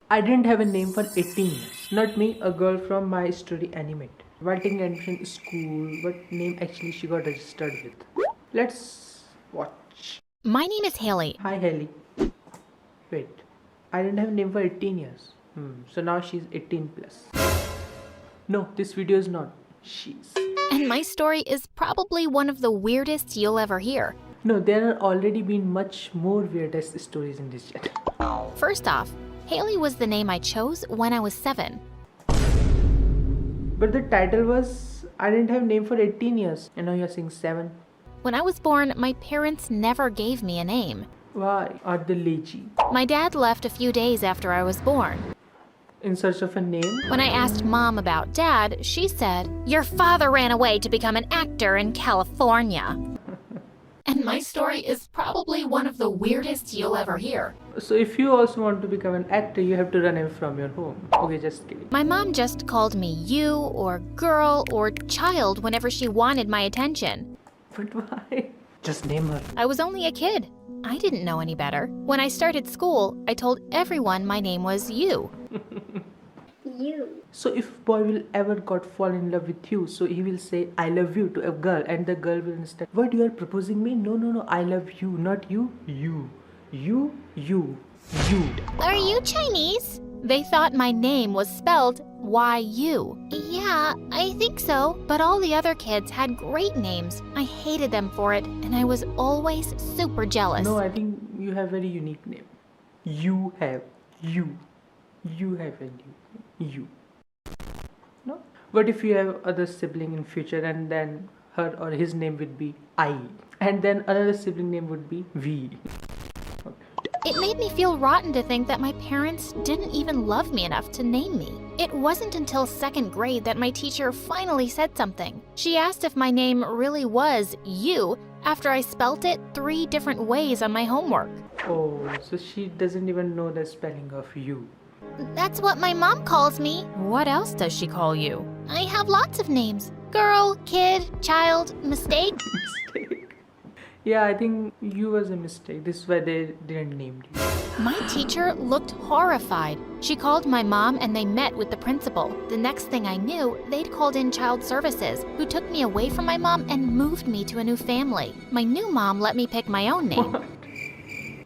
I didn't have a name for 18 years. Not me, a girl from my story animate. While taking admission in school, what name actually she got registered with? Let's watch. My name is Haley. Hi Haley. Wait, I didn't have a name for 18 years. So now she's 18 plus. No, this video is not. She's. And my story is probably one of the weirdest you'll ever hear. No, there are already been much more weirdest stories in this channel. First off, Haley was the name I chose when I was 7. But the title was, I didn't have a name for 18 years. And now you're saying 7. When I was born, my parents never gave me a name. Why are they lazy? My dad left a few days after I was born. In search of a name? When I asked Mom about Dad, she said, "Your father ran away to become an actor in California." And my story is probably one of the weirdest you'll ever hear. So if you also want to become an actor, you have to run away from your home. Okay, just kidding. My mom just called me you or girl or child whenever she wanted my attention. But why? Just name her. I was only a kid. I didn't know any better. When I started school, I told everyone my name was you. You. So if boy will ever got fall in love with you, so he will say I love you to a girl, and the girl will understand, what, you are proposing me? No, I love you, not you. You. Are you Chinese? They thought my name was spelled Y-U. Yeah, I think so. But all the other kids had great names. I hated them for it, and I was always super jealous. No, I think you have very unique name. You have a you. No? What if you have other sibling in future, and then her or his name would be I, and then another sibling name would be V? It made me feel rotten to think that my parents didn't even love me enough to name me. It wasn't until 2nd grade that my teacher finally said something. She asked if my name really was you after I spelt it 3 different ways on my homework. Oh, so she doesn't even know the spelling of you. That's what my mom calls me. What else does she call you? I have lots of names. Girl, kid, child, mistake. Mistake. Yeah, I think you was a mistake. This is why they didn't name you. My teacher looked horrified. She called my mom and they met with the principal. The next thing I knew, they'd called in child services, who took me away from my mom and moved me to a new family. My new mom let me pick my own name. What?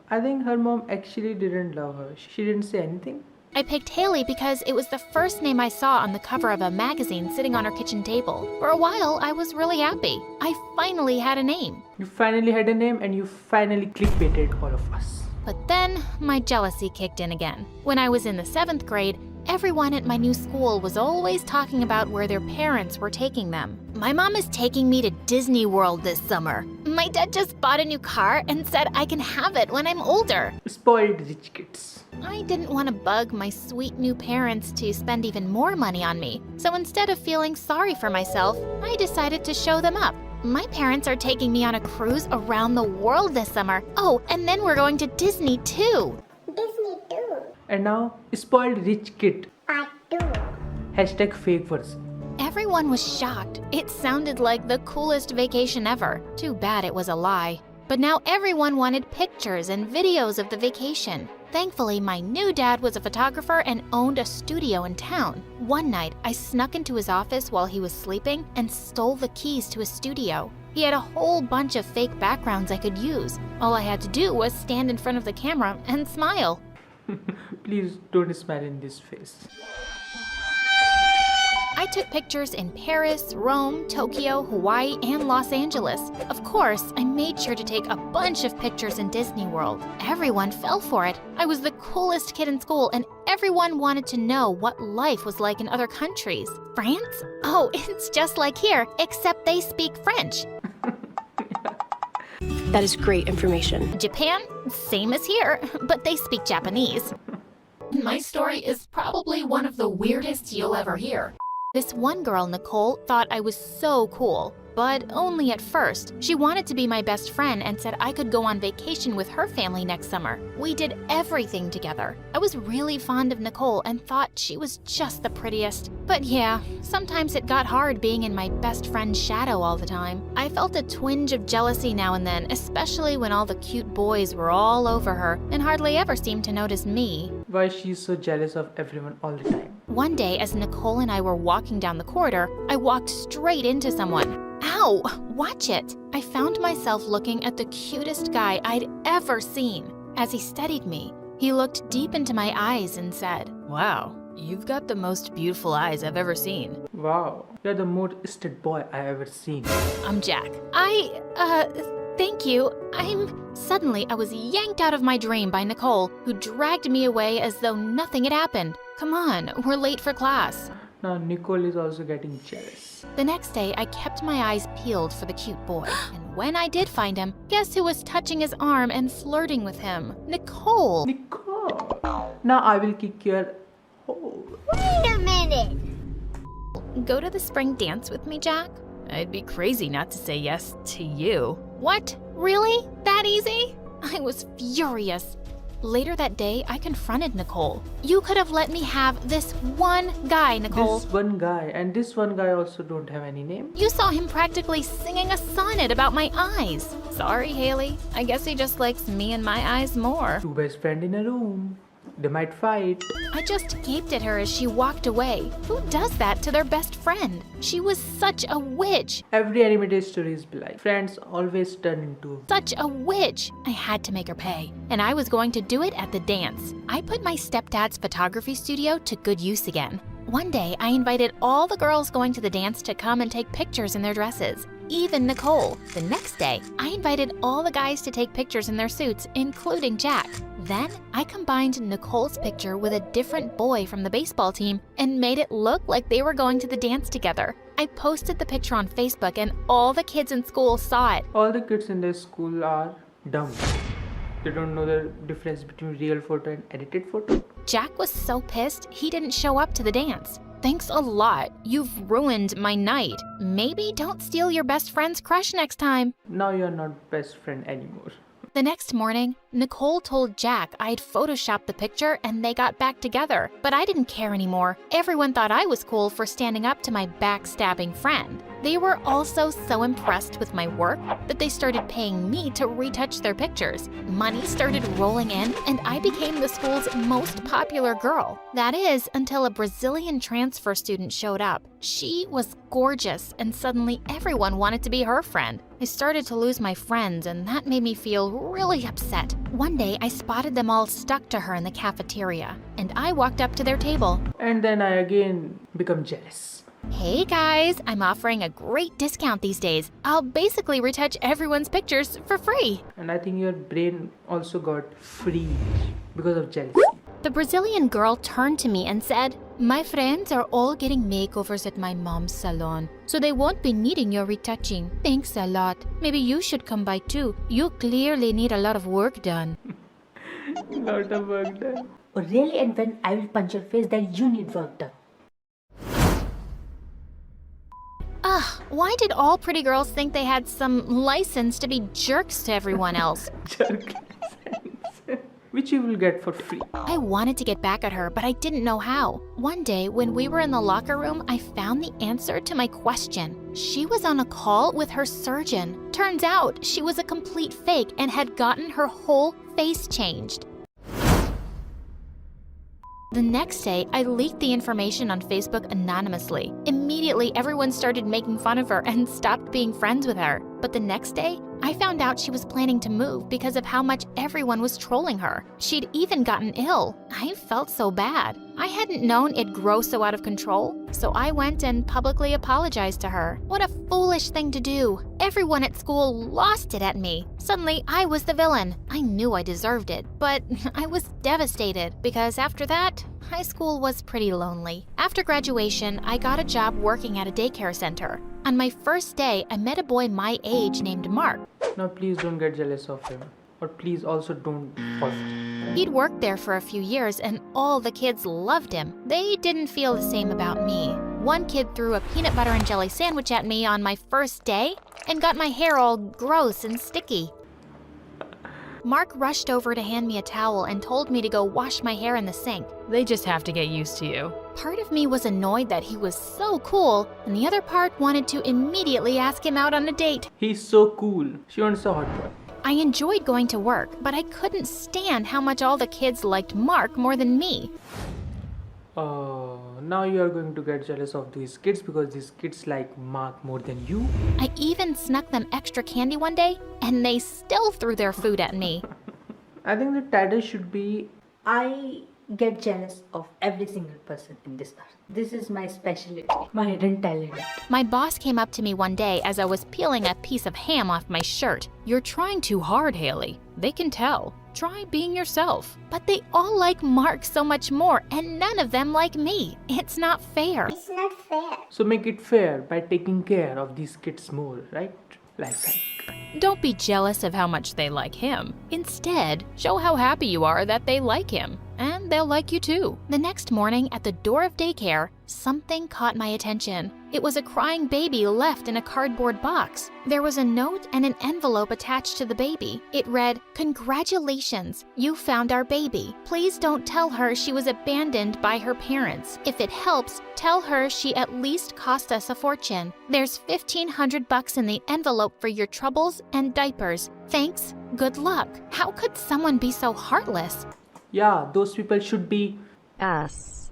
I think her mom actually didn't love her. She didn't say anything. I picked Haley because it was the first name I saw on the cover of a magazine sitting on her kitchen table. For a while, I was really happy. I finally had a name. You finally had a name, and you finally clickbaited all of us. But then, my jealousy kicked in again. When I was in the 7th grade, everyone at my new school was always talking about where their parents were taking them. My mom is taking me to Disney World this summer. My dad just bought a new car and said I can have it when I'm older. Spoiled rich kids. I didn't want to bug my sweet new parents to spend even more money on me. So instead of feeling sorry for myself, I decided to show them up. My parents are taking me on a cruise around the world this summer. Oh, and then we're going to Disney too. Disney too. And now, spoiled rich kid. Part 2. Hashtag fake version. Everyone was shocked. It sounded like the coolest vacation ever. Too bad it was a lie. But now everyone wanted pictures and videos of the vacation. Thankfully, my new dad was a photographer and owned a studio in town. One night, I snuck into his office while he was sleeping and stole the keys to his studio. He had a whole bunch of fake backgrounds I could use. All I had to do was stand in front of the camera and smile. Please don't smile in this face. I took pictures in Paris, Rome, Tokyo, Hawaii, and Los Angeles. Of course, I made sure to take a bunch of pictures in Disney World. Everyone fell for it. I was the coolest kid in school, and everyone wanted to know what life was like in other countries. France? Oh, it's just like here, except they speak French. That is great information. Japan? Same as here, but they speak Japanese. My story is probably one of the weirdest you'll ever hear. This one girl, Nicole, thought I was so cool, but only at first. She wanted to be my best friend and said I could go on vacation with her family next summer. We did everything together. I was really fond of Nicole and thought she was just the prettiest. But yeah, sometimes it got hard being in my best friend's shadow all the time. I felt a twinge of jealousy now and then, especially when all the cute boys were all over her and hardly ever seemed to notice me. Why she's so jealous of everyone all the time. One day, as Nicole and I were walking down the corridor, I walked straight into someone. Ow! Watch it! I found myself looking at the cutest guy I'd ever seen. As he studied me, he looked deep into my eyes and said, "Wow, you've got the most beautiful eyes I've ever seen." Wow, you're the most stud boy I ever seen. I'm Jack. Thank you. Suddenly, I was yanked out of my dream by Nicole, who dragged me away as though nothing had happened. Come on, we're late for class. Now Nicole is also getting jealous. The next day, I kept my eyes peeled for the cute boy. And when I did find him, guess who was touching his arm and flirting with him? Nicole. Nicole! Now I will kick your hole. Wait a minute. Go to the spring dance with me, Jack? I'd be crazy not to say yes to you. What? Really? That easy? I was furious. Later that day, I confronted Nicole. You could have let me have this one guy, Nicole. This one guy, and this one guy also don't have any name. You saw him practically singing a sonnet about my eyes. Sorry, Haley. I guess he just likes me and my eyes more. Two best friends in a room. They might fight. I just gaped at her as she walked away. Who does that to their best friend? She was such a witch. Every animated story is like friends always turn into Such a witch. I had to make her pay. And I was going to do it at the dance. I put my stepdad's photography studio to good use again. One day, I invited all the girls going to the dance to come and take pictures in their dresses. Even Nicole. The next day, I invited all the guys to take pictures in their suits, including Jack. Then, I combined Nicole's picture with a different boy from the baseball team and made it look like they were going to the dance together. I posted the picture on Facebook and all the kids in school saw it. all the kids in this school are dumb. They don't know the difference between real photo and edited photo. Jack was so pissed he didn't show up to the dance. Thanks a lot. You've ruined my night. Maybe don't steal your best friend's crush next time. Now you're not best friend anymore. The next morning, Nicole told Jack I'd photoshopped the picture and they got back together. But I didn't care anymore. Everyone thought I was cool for standing up to my backstabbing friend. They were also so impressed with my work that they started paying me to retouch their pictures. Money started rolling in and I became the school's most popular girl. That is, until a Brazilian transfer student showed up. She was gorgeous and suddenly everyone wanted to be her friend. I started to lose my friends and that made me feel really upset. One day I spotted them all stuck to her in the cafeteria and I walked up to their table. And then I again become jealous. Hey guys, I'm offering a great discount these days. I'll basically retouch everyone's pictures for free. And I think your brain also got free because of jealousy. The Brazilian girl turned to me and said, "My friends are all getting makeovers at my mom's salon, so they won't be needing your retouching. Thanks a lot. Maybe you should come by too. You clearly need a lot of work done." Lot of work done. Oh, really? And when I will punch your face, then you need work done. Ugh, why did all pretty girls think they had some license to be jerks to everyone else? Jerk license. Which you will get for free. I wanted to get back at her, but I didn't know how. One day, when we were in the locker room, I found the answer to my question. She was on a call with her surgeon. Turns out, she was a complete fake and had gotten her whole face changed. The next day, I leaked the information on Facebook anonymously. Immediately, everyone started making fun of her and stopped being friends with her. But the next day, I found out she was planning to move because of how much everyone was trolling her. She'd even gotten ill. I felt so bad. I hadn't known it'd grow so out of control, so I went and publicly apologized to her. What a foolish thing to do. Everyone at school lost it at me. Suddenly, I was the villain. I knew I deserved it, but I was devastated because after that, high school was pretty lonely. After graduation, I got a job working at a daycare center. On my first day, I met a boy my age named Mark. Now please don't get jealous of him. Or please also don't fall. He'd worked there for a few years and all the kids loved him. They didn't feel the same about me. One kid threw a peanut butter and jelly sandwich at me on my first day and got my hair all gross and sticky. Mark rushed over to hand me a towel and told me to go wash my hair in the sink. They just have to get used to you. Part of me was annoyed that he was so cool, and the other part wanted to immediately ask him out on a date. He's so cool. She wants a hot boy. I enjoyed going to work, but I couldn't stand how much all the kids liked Mark more than me. Now you are going to get jealous of these kids because these kids like Mark more than you. I even snuck them extra candy one day, and they still threw their food at me. I think the title should be I get jealous of every single person in this earth. This is my specialty, my hidden talent. My boss came up to me one day as I was peeling a piece of ham off my shirt. "You're trying too hard, Haley. They can tell. Try being yourself." But they all like Mark so much more, and none of them like me. It's not fair. It's not fair. so make it fair by taking care of these kids more, right? Life hack. Don't be jealous of how much they like him. Instead, show how happy you are that they like him, and they'll like you too. The next morning at the door of daycare, something caught my attention. It was a crying baby left in a cardboard box. There was a note and an envelope attached to the baby. It read, "Congratulations, you found our baby. Please don't tell her she was abandoned by her parents. If it helps, tell her she at least cost us a fortune. There's $1,500 in the envelope for your troubles and diapers. Thanks, good luck." How could someone be so heartless? Yeah, those people should be less.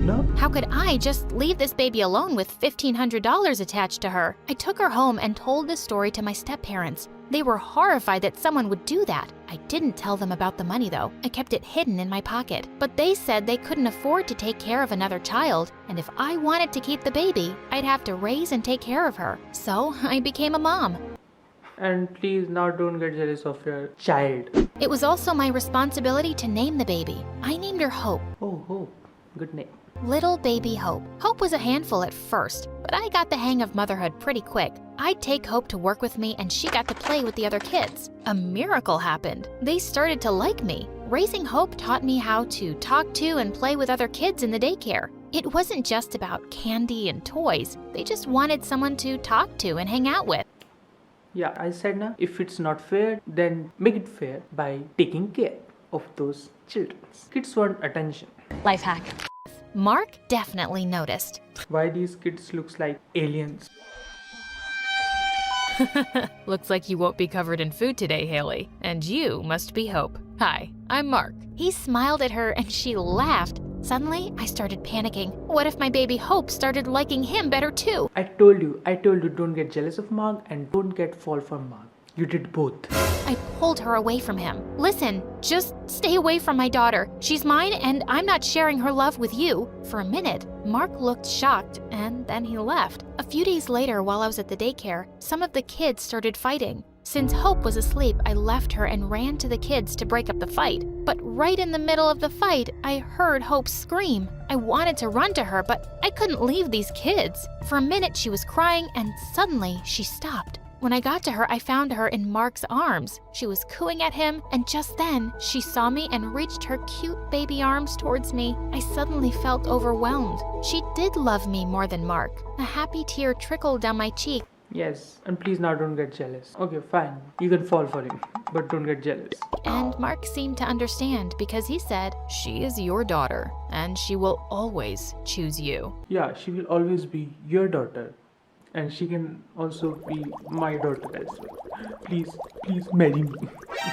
No? How could I just leave this baby alone with $1,500 attached to her? I took her home and told the story to my step-parents. They were horrified that someone would do that. I didn't tell them about the money though. I kept it hidden in my pocket. But they said they couldn't afford to take care of another child, and if I wanted to keep the baby, I'd have to raise and take care of her. So I became a mom. And please now don't get jealous of your child. It was also my responsibility to name the baby. I named her Hope. Oh, Hope. Good name. Little baby Hope. Hope was a handful at first, but I got the hang of motherhood pretty quick. I'd take Hope to work with me and she got to play with the other kids. A miracle happened. They started to like me. Raising Hope taught me how to talk to and play with other kids in the daycare. It wasn't just about candy and toys. They just wanted someone to talk to and hang out with. Yeah, I said now, if it's not fair, then make it fair by taking care of those children. Kids want attention. Life hack. Mark definitely noticed. Why these kids looks like aliens? Looks like you won't be covered in food today, Haley. And you must be Hope. Hi, I'm Mark. He smiled at her and she laughed. Suddenly, I started panicking. What if my baby Hope started liking him better too? I told you, don't get jealous of Mark and don't get fall for Mark. You did both. I pulled her away from him. Listen, just stay away from my daughter. She's mine and I'm not sharing her love with you. For a minute, Mark looked shocked and then he left. A few days later, while I was at the daycare, some of the kids started fighting. Since Hope was asleep, I left her and ran to the kids to break up the fight. But right in the middle of the fight, I heard Hope scream. I wanted to run to her, but I couldn't leave these kids. For a minute, she was crying and suddenly she stopped. When I got to her, I found her in Mark's arms. She was cooing at him, and just then, she saw me and reached her cute baby arms towards me. I suddenly felt overwhelmed. She did love me more than Mark. A happy tear trickled down my cheek. Yes, and please now don't get jealous. Okay, fine. You can fall for him, but don't get jealous. And Mark seemed to understand because he said, "She is your daughter, and she will always choose you." Yeah, she will always be your daughter. And she can also be my daughter as well. Please marry me.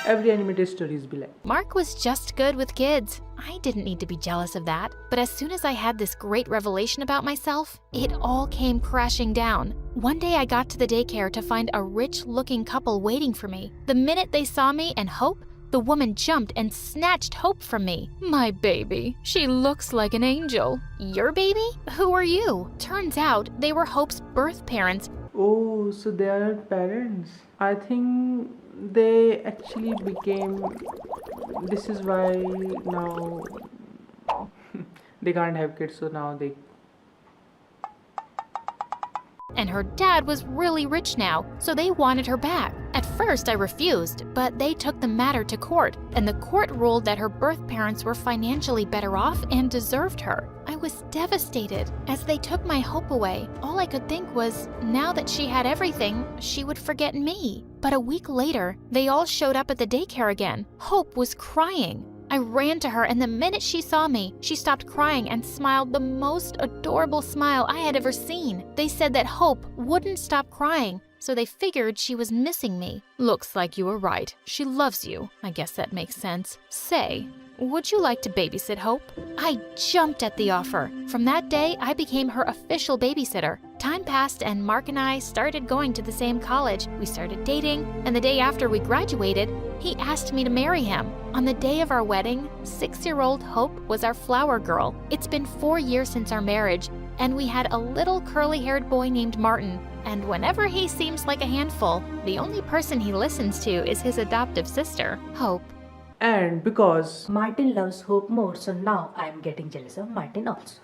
Every animated stories be like. Mark was just good with kids. I didn't need to be jealous of that. But as soon as I had this great revelation about myself, it all came crashing down. One day I got to the daycare to find a rich-looking couple waiting for me. The minute they saw me and Hope, the woman jumped and snatched Hope from me. "My baby, she looks like an angel." "Your baby? Who are you?" Turns out they were Hope's birth parents. Oh, so they are parents. I think they actually became. This is why now they can't have kids, so now they. And her dad was really rich now, so they wanted her back. At first, I refused, but they took the matter to court, and the court ruled that her birth parents were financially better off and deserved her. I was devastated. As they took my Hope away, all I could think was, now that she had everything, she would forget me. But a week later, they all showed up at the daycare again. Hope was crying. I ran to her, and the minute she saw me, she stopped crying and smiled the most adorable smile I had ever seen. They said that Hope wouldn't stop crying so they figured she was missing me. Looks like you were right. She loves you. I guess that makes sense. Say, would you like to babysit Hope? I jumped at the offer. From that day, I became her official babysitter. Time passed and Mark and I started going to the same college. We started dating, and the day after we graduated, he asked me to marry him. On the day of our wedding, 6-year-old Hope was our flower girl. It's been 4 years since our marriage, and we had a little curly-haired boy named Martin. And whenever he seems like a handful, the only person he listens to is his adoptive sister, Hope. And because Martin loves Hope more, so now I am getting jealous of Martin also.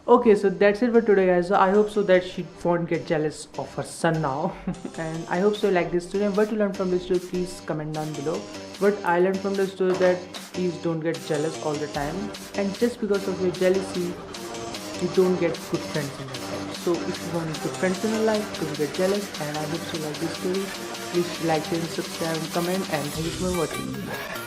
okay, so that's it for today, guys. So I hope so that she won't get jealous of her son now. And I hope so you like this story. And what you learned from this story, please comment down below. What I learned from the story, that please don't get jealous all the time. And just because of your jealousy, you don't get good friends in your life. So if you want good friends in your life, don't get jealous. And I hope so you like this story. Please like, share, and subscribe, and comment. And thank you for watching.